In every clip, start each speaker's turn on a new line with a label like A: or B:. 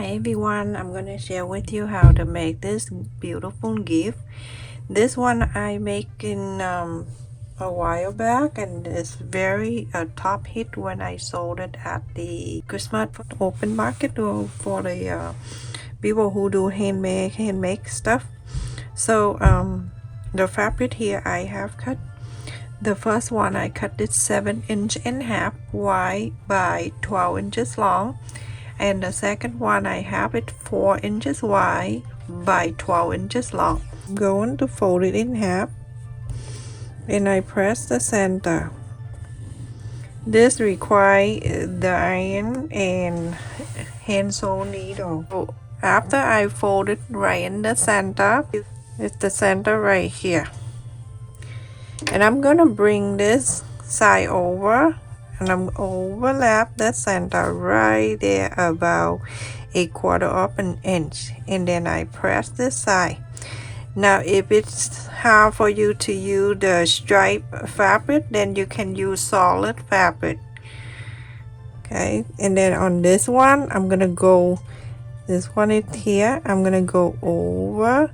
A: Hi everyone, I'm gonna share with you how to make this beautiful gift. This one I make in a while back, and it's very top hit when I sold it at the Christmas open market or for the people who do handmade stuff. So the fabric here I have cut. The first one I cut it 7.5 inches wide by 12 inches long. And the second one I have it 4 inches wide by 12 inches long. I'm going to fold it in half and I press the center. This requires the iron and hand sew needle. So after I fold it right in the center, it's the center right here. And I'm gonna bring this side over and I'm overlap the center right there about 1/4 of an inch, and then I press this side. Now if it's hard for you to use the stripe fabric, then you can use solid fabric. Okay, and then on this one I'm gonna go, this one is here, I'm gonna go over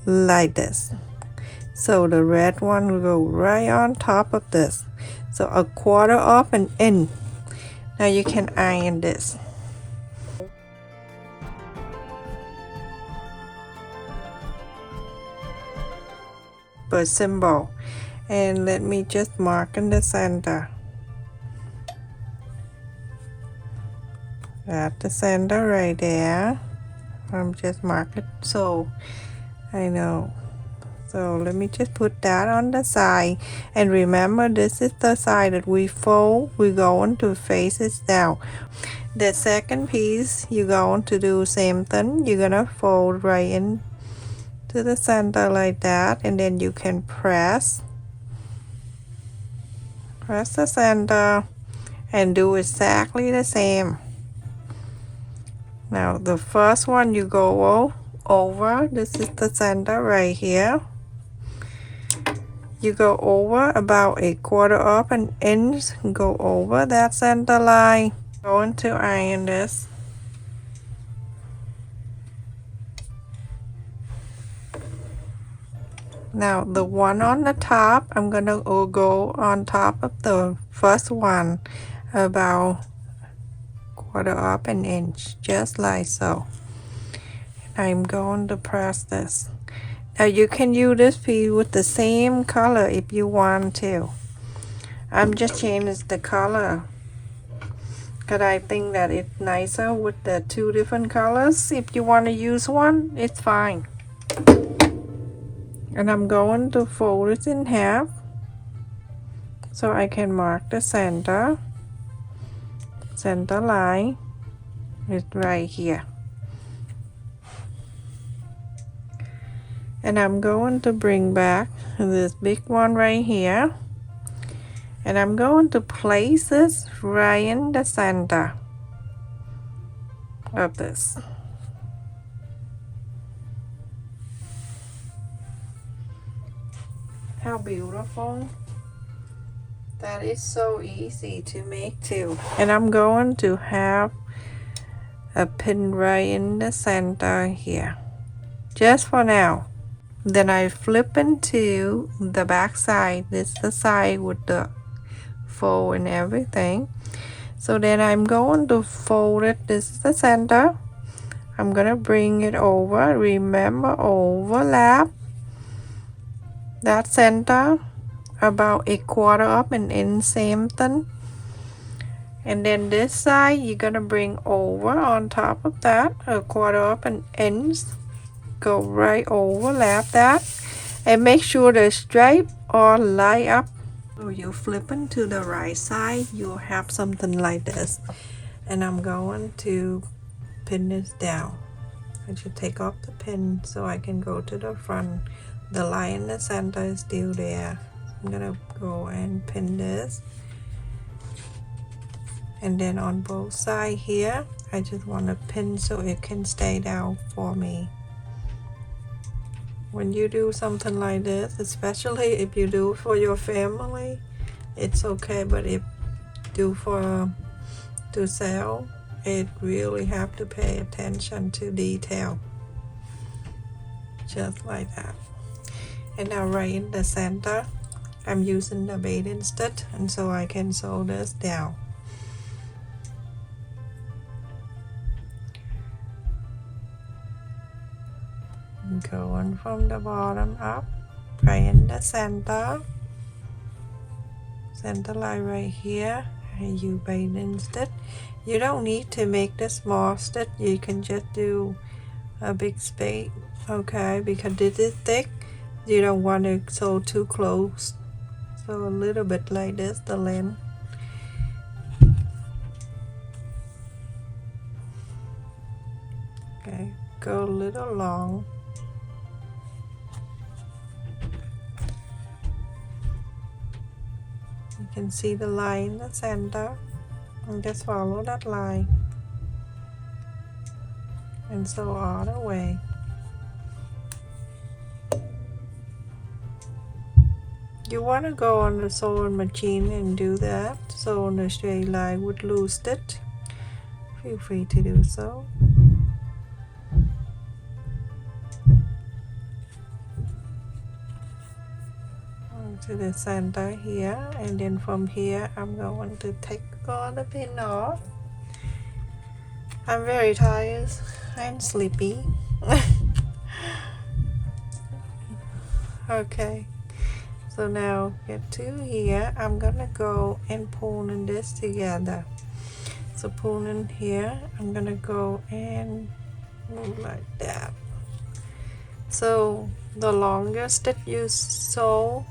A: like this. So the red one will go right on top of this. So 1/4 of an inch. Now you can iron this. But symbol. And let me just mark in the center. At the center right there. I'm just marking it so I know. So let me just put that on the side, and remember this is the side that we fold. We're going to face it down. The second piece you're going to do same thing. You're gonna fold right in to the center like that, and then you can press the center and do exactly the same. Now the first one you go over, this is the center right here. You go over about 1/4 of an inch, go over that center line. Going to iron this. Now the one on the top, I'm gonna go on top of the first one about 1/4 of an inch, just like so. I'm going to press this. Now you can use this piece with the same color if you want to. I'm just changing the color because I think that it's nicer with the two different colors. If you want to use one, it's fine. And I'm going to fold it in half so I can mark the center line. It's right here. And I'm going to bring back this big one right here, and I'm going to place this right in the center of this. How beautiful. That is so easy to make too. And I'm going to have a pin right in the center here, just for now. Then I flip into the back side. This is the side with the fold and everything. So then I'm going to fold it. This is the center. I'm gonna bring it over. Remember, overlap that center about 1/4 of an inch, same thing. And then this side you're gonna bring over on top of that 1/4 of an inch. Go right overlap that, and make sure the stripe all line up. So you flip into the right side, you'll have something like this. And I'm going to pin this down. I should take off the pin so I can go to the front. The line in the center is still there. I'm gonna go and pin this, and then on both sides here I just want to pin so it can stay down for me. When you do something like this, especially if you do for your family, it's okay, but if do for to sell, it really have to pay attention to detail, just like that. And now right in the center, I'm using the bathing stitch, and so I can sew this down. Going from the bottom up, right in the center line right here, and you bathing stitch. You don't need to make the small stitch, you can just do a big space, okay, because this is thick, you don't want to sew too close, so a little bit like this, the length. Okay, go a little long. You can see the line in the center, and just follow that line and sew all the way. You want to go on the sewing machine and do that, sew on the straight line with loose stitch. Feel free to do so. To the center here, and then from here I'm going to take all the pin off. I'm very tired and sleepy. Okay, so now get to here, I'm gonna go and pull in this together. So pull in here, I'm gonna go and move like that. So the longer stitch you sew,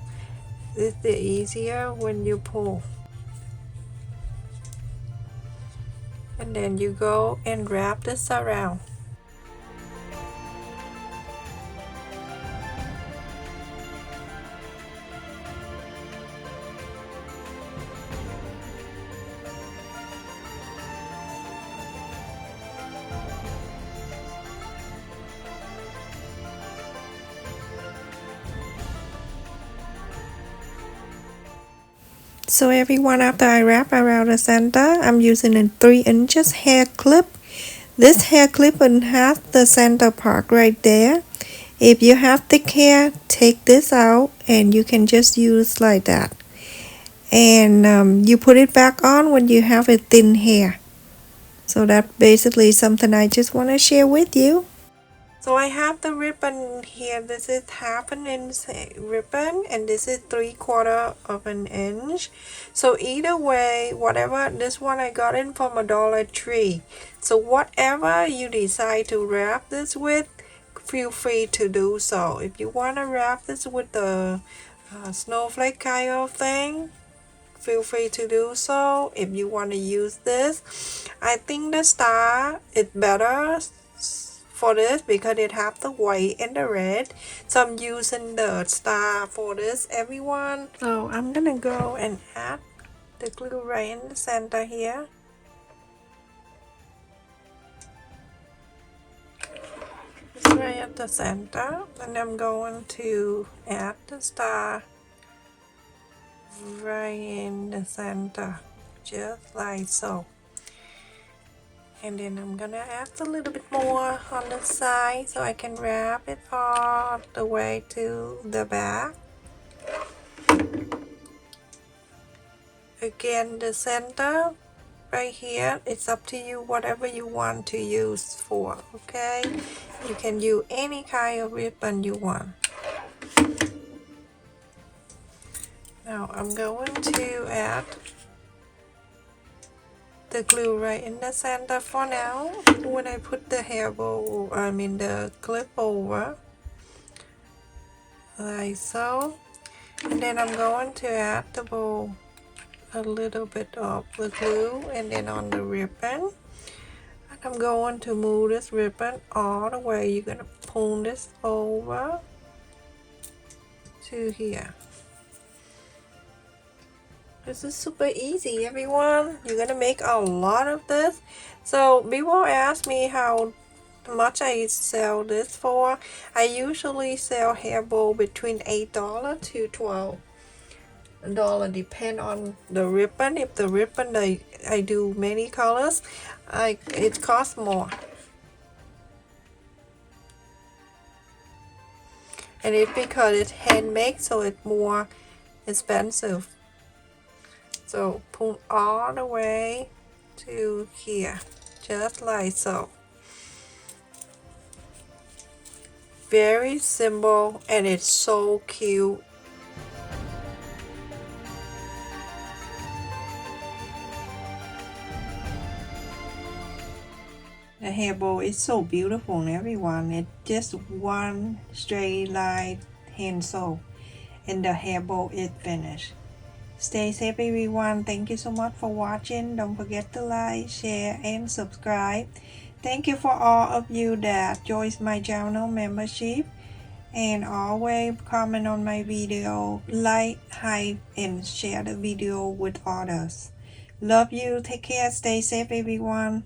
A: is the easier when you pull. And then you go and wrap this around. So everyone, after I wrap around the center, I'm using a 3 inches hair clip. This hair clip has the center part right there. If you have thick hair, take this out and you can just use like that. And you put it back on when you have a thin hair. So that's basically something I just want to share with you. So I have the ribbon here. This is 1/2 inch ribbon, and this is 3/4 of an inch. So either way, whatever, this one I got in from a Dollar Tree. So whatever you decide to wrap this with, feel free to do so. If you want to wrap this with the snowflake kind of thing, feel free to do so. If you want to use this, I think the star is better for this because it have the white and the red, so I'm using the star for this, everyone. So I'm gonna go and add the glue right in the center here. It's right at the center, and I'm going to add the star right in the center, just like so. And then I'm gonna add a little bit more on the side so I can wrap it all the way to the back. Again, the center right here, it's up to you, whatever you want to use for, okay? You can use any kind of ribbon you want. Now I'm going to add the glue right in the center for now. When I put the hair bow, the clip over, like so. And then I'm going to add the bow, a little bit of the glue, and then on the ribbon. And I'm going to move this ribbon all the way. You're gonna pull this over to here. This is super easy, everyone. You're gonna make a lot of this. So people ask me how much I sell this for. I usually sell hair bow between $8 to $12. It all depend on the ribbon. If the ribbon I do many colors, it costs more. And it's because it's handmade, so it's more expensive. So pull all the way to here, just like so. Very simple, and it's so cute. The hair bow is so beautiful, everyone. It's just one straight line hand sew, and the hair bow is finished. Stay safe, everyone. Thank you so much for watching. Don't forget to like, share, and subscribe. Thank you for all of you that joined my channel membership, and always comment on my video, like, hype, and share the video with others. Love you. Take care. Stay safe, everyone.